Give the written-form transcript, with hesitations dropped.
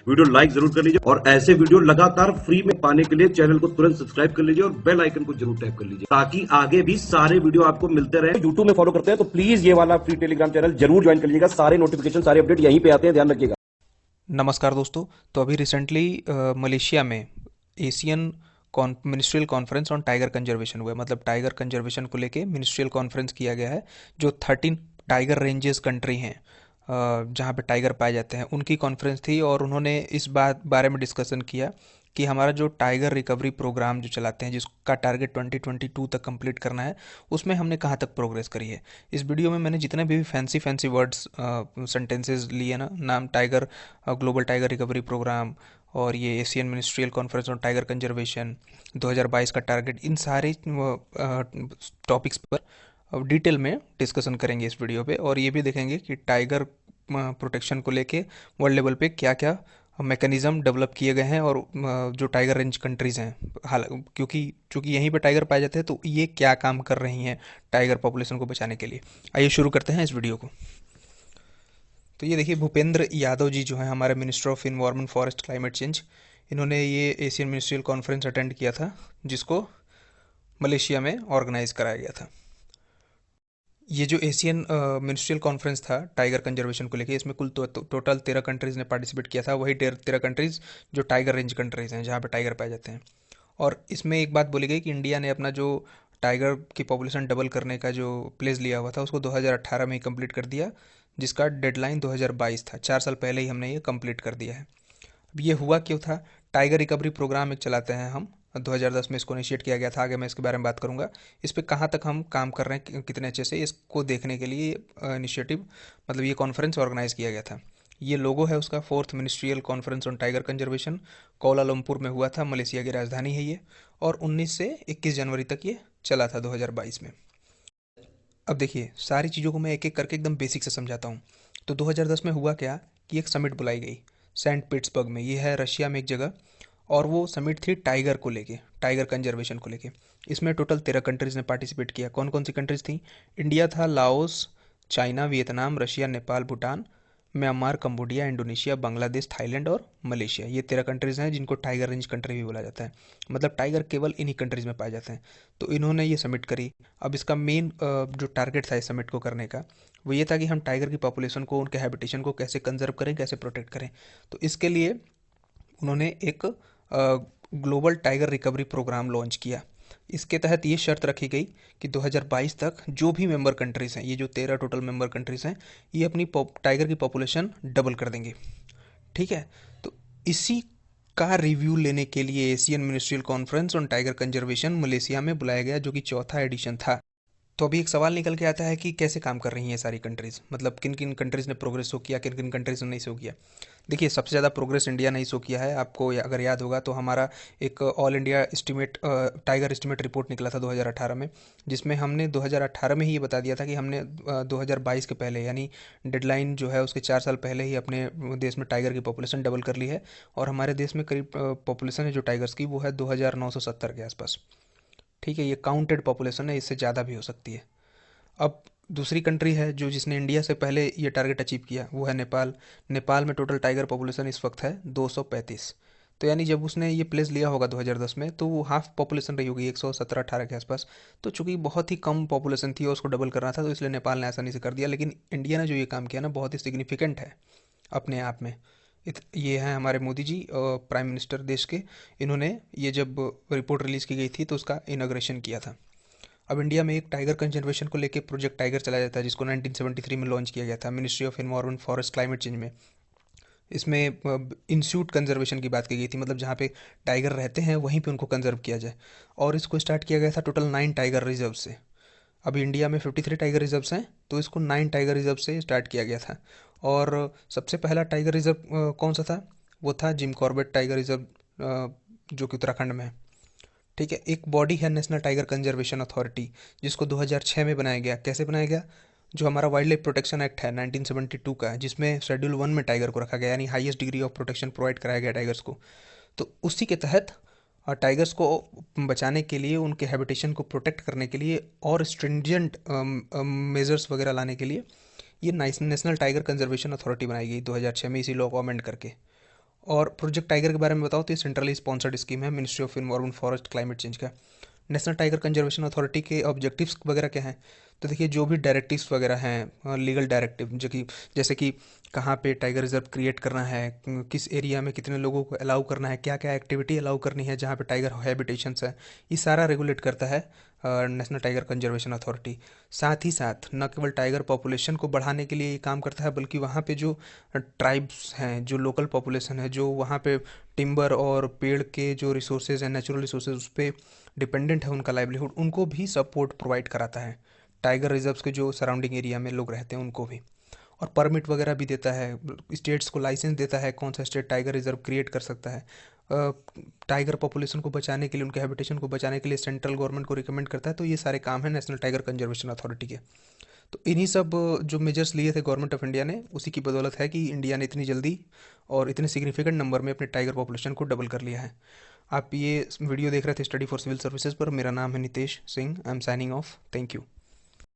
Video like जरूर कर लीजिए और ऐसे वीडियो लगातार फ्री में पाने के लिए चैनल को तुरंत सब्सक्राइब कर लीजिए और बेल आइकन को जरूर टैप कर लीजिए ताकि आगे भी सारे वीडियो आपको मिलते रहे। यूट्यूब में फॉलो करते हैं तो प्लीज ये वाला फ्री टेलीग्राम चैनल जरूर ज्वाइन कर लीजिएगा। सारे नोटिफिकेशन सारे अपडेट यहीं पे आते हैं, ध्यान रखिएगा। नमस्कार दोस्तों। तो अभी रिसेंटली मलेशिया में Asian ministerial conference on tiger conservation हुआ है। मतलब टाइगर कंजर्वेशन को लेके मिनिस्ट्रियल कॉन्फ्रेंस किया गया है। जो 13 टाइगर रेंजेस कंट्री हैं जहाँ पे टाइगर पाए जाते हैं, उनकी कॉन्फ्रेंस थी और उन्होंने इस बारे में डिस्कशन किया कि हमारा जो टाइगर रिकवरी प्रोग्राम जो चलाते हैं, जिसका टारगेट 2022 तक कंप्लीट करना है, उसमें हमने कहाँ तक प्रोग्रेस करी है। इस वीडियो में मैंने जितने भी फैंसी फैंसी वर्ड्स सेंटेंसेस लिए ना, नाम tiger, global tiger recovery programme और ये Asian ministerial conference on tiger conservation 2022 का टारगेट, इन सारे टॉपिक्स पर डिटेल में डिस्कशन करेंगे इस वीडियो पे। और ये भी देखेंगे कि टाइगर प्रोटेक्शन को लेके वर्ल्ड लेवल पे क्या क्या मैकेनिज़्म डेवलप किए गए हैं और जो टाइगर रेंज कंट्रीज़ हैं, हाल क्योंकि चूँकि यहीं पे टाइगर पाए जाते हैं, तो ये क्या काम कर रही हैं टाइगर पॉपुलेशन को बचाने के लिए। आइए शुरू करते हैं इस वीडियो को। तो ये देखिए, भूपेंद्र यादव जी जो हैं हमारे minister of environment forest climate change, इन्होंने ये एशियन मिनिस्ट्रियल कॉन्फ्रेंस अटेंड किया था, जिसको मलेशिया में ऑर्गेनाइज कराया गया था। ये जो एशियन मिनिस्ट्रियल कॉन्फ्रेंस था टाइगर कंजर्वेशन को लेके, इसमें कुल टोटल 13 कंट्रीज़ ने पार्टिसिपेट किया था। वही 13 कंट्रीज़ जो टाइगर रेंज कंट्रीज़ हैं, जहाँ पे टाइगर पाए जाते हैं। और इसमें एक बात बोली गई कि इंडिया ने अपना जो टाइगर की पॉपुलेशन डबल करने का जो प्लेज लिया हुआ था, उसको 2018 में ही कंप्लीट कर दिया, जिसका डेडलाइन 2022 था। 4 साल पहले ही हमने ये कंप्लीट कर दिया है। अब ये हुआ क्यों था? टाइगर रिकवरी प्रोग्राम एक चलाते हैं हम, 2010 में इसको इनिशिएट किया गया था। आगे मैं इसके बारे में बात करूंगा। इस पे कहाँ तक हम काम कर रहे हैं, कितने अच्छे से, इसको देखने के लिए इनिशिएटिव, मतलब ये कॉन्फ्रेंस ऑर्गेनाइज किया गया था। ये लोगो है उसका, fourth ministerial conference on tiger conservation, Kuala Lumpur में हुआ था, मलेशिया की राजधानी है ये। और 19 से 21 जनवरी तक ये चला था 2022 में। अब देखिए, सारी चीज़ों को मैं एक एक करके एकदम बेसिक से समझाता हूँ। तो 2010 में हुआ क्या कि एक समिट बुलाई गई सेंट पीटर्सबर्ग में, ये है रशिया में एक जगह। और वो समिट थी टाइगर को लेके, टाइगर कंजर्वेशन को लेके। इसमें टोटल 13 कंट्रीज़ ने पार्टिसिपेट किया। कौन कौन सी कंट्रीज़ थी? इंडिया था, Laos, China, Vietnam, Russia, Nepal, Bhutan, Myanmar, Cambodia, Indonesia, Bangladesh, Thailand और मलेशिया। ये 13 कंट्रीज़ हैं जिनको टाइगर रेंज कंट्री भी बोला जाता है। मतलब टाइगर केवल इन्हीं कंट्रीज़ में पाए जाते हैं। तो इन्होंने ये समिट करी। अब इसका मेन जो टारगेट था इस समिट को करने का, वो ये था कि हम टाइगर की पॉपुलेशन को, उनके हैबिटेशन को कैसे कंजर्व करें, कैसे प्रोटेक्ट करें। तो इसके लिए उन्होंने एक global tiger recovery programme launch किया। इसके तहत ये शर्त रखी गई कि 2022 तक जो भी मेंबर कंट्रीज़ हैं, ये जो 13 टोटल मेंबर कंट्रीज़ हैं, ये अपनी टाइगर की पॉपुलेशन डबल कर देंगे। ठीक है। तो इसी का रिव्यू लेने के लिए Asian ministerial conference on tiger conservation Malaysia में बुलाया गया, जो कि चौथा एडिशन था। तो अभी एक सवाल निकल के आता है कि कैसे काम कर रही हैं ये सारी कंट्रीज़, मतलब किन किन कंट्रीज़ ने प्रोग्रेस शो किया, किन किन कंट्रीज़ ने नहीं शो किया। देखिए, सबसे ज़्यादा प्रोग्रेस इंडिया ने ही शो किया है। आपको अगर याद होगा तो हमारा एक all India estimate, tiger estimate report निकला था 2018 में, जिसमें हमने 2018 में ही ये बता दिया था कि हमने 2022 के पहले, यानी डेडलाइन जो है उसके 4 साल पहले ही अपने देश में टाइगर की पॉपुलेशन डबल कर ली है। और हमारे देश में करीब पॉपुलेशन है जो टाइगर्स की, वो है 2970 के आसपास। ठीक है, ये काउंटेड पॉपुलेशन है, इससे ज़्यादा भी हो सकती है। अब दूसरी कंट्री है जो जिसने इंडिया से पहले ये टारगेट अचीव किया, वो है नेपाल। नेपाल में टोटल टाइगर पॉपुलेशन इस वक्त है 235। तो यानी जब उसने ये प्लेस लिया होगा 2010 में, तो वो हाफ पॉपुलेशन रही होगी, 117-18 के आसपास। तो चूंकि बहुत ही कम पॉपुलेशन थी और उसको डबल करना था, तो इसलिए नेपाल ने आसानी से कर दिया। लेकिन इंडिया ने जो ये काम किया ना, बहुत ही सिग्निफिकेंट है अपने आप में। ये हैं हमारे मोदी जी, प्राइम मिनिस्टर देश के। इन्होंने ये जब रिपोर्ट रिलीज़ की गई थी तो उसका इनाग्रेशन किया था। अब इंडिया में एक टाइगर कंजर्वेशन को लेके प्रोजेक्ट टाइगर चलाया जाता है, जिसको 1973 में लॉन्च किया गया था ministry of environment forest climate change में। इसमें इंस्यूट कंजर्वेशन की बात की गई थी, मतलब जहाँ पे टाइगर रहते हैं वहीं पे उनको कंजर्व किया जाए। और इसको स्टार्ट किया गया था टोटल 9 टाइगर रिजर्व से। अभी इंडिया में 53 टाइगर रिजर्व्स हैं, तो इसको 9 टाइगर रिजर्व से स्टार्ट किया गया था। और सबसे पहला टाइगर रिजर्व कौन सा था? वो था जिम कॉर्बेट टाइगर रिजर्व, जो कि उत्तराखंड में है। ठीक है। एक बॉडी है नेशनल टाइगर कंजर्वेशन अथॉरिटी, जिसको 2006 में बनाया गया। कैसे बनाया गया? जो हमारा वाइल्ड लाइफ प्रोटेक्शन एक्ट है 1972 का, जिसमें शेड्यूल 1 में टाइगर को रखा गया, यानी highest degree of protection provide कराया गया टाइगर्स को। तो उसी के तहत टाइगर्स को बचाने के लिए, उनके हैबिटेशन को प्रोटेक्ट करने के लिए और स्ट्रिंजेंट मेजर्स वगैरह लाने के लिए ये नेशनल टाइगर कंजर्वेशन अथॉरिटी बनाई गई 2006 में, इसी लॉ को अमेंड करके। और प्रोजेक्ट टाइगर के बारे में बताओ तो ये सेंट्रली स्पॉन्सर्ड स्कीम है ministry of environment forest climate change का। नेशनल टाइगर कंजर्वेशन अथॉरिटी के ऑब्जेक्टिव्स वगैरह क्या हैं? तो देखिए, जो भी डायरेक्टिव्स वगैरह हैं, लीगल डायरेक्टिव, जो कि जैसे कि कहाँ पे टाइगर रिजर्व क्रिएट करना है, किस एरिया में कितने लोगों को अलाउ करना है, क्या क्या एक्टिविटी अलाउ करनी है जहाँ पे टाइगर हैबिटेशंस है, ये सारा रेगुलेट करता है नेशनल टाइगर कंजर्वेशन अथॉरिटी। साथ ही साथ न केवल टाइगर पॉपुलेशन को बढ़ाने के लिए ये काम करता है, बल्कि वहाँ पे जो ट्राइब्स हैं, जो लोकल पॉपुलेशन है, जो वहाँ पे टिम्बर और पेड़ के जो रिसोर्सेज हैं, नेचुरल रिसोर्सेज, उस पर डिपेंडेंट है उनका लाइवलीहुड, उनको भी सपोर्ट प्रोवाइड कराता है। टाइगर रिजर्व्स के जो सराउंडिंग एरिया में लोग रहते हैं उनको भी। और परमिट वगैरह भी देता है, स्टेट्स को लाइसेंस देता है कौन सा स्टेट टाइगर रिजर्व क्रिएट कर सकता है। टाइगर पॉपुलेशन को बचाने के लिए, उनके हैबिटेशन को बचाने के लिए सेंट्रल गवर्नमेंट को रिकमेंड करता है। तो ये सारे काम हैं नेशनल टाइगर कंजर्वेशन अथॉरिटी के। तो इन्हीं सब जो मेजर्स लिए थे गवर्नमेंट ऑफ इंडिया ने, उसी की बदौलत है कि इंडिया ने इतनी जल्दी और इतने सिग्निफिकेंट नंबर में अपने टाइगर पॉपुलेशन को डबल कर लिया है। आप ये वीडियो देख रहे थे स्टडी फॉर सिविल सर्विसेज पर। मेरा नाम है Nitesh Singh. I am signing off. Thank you.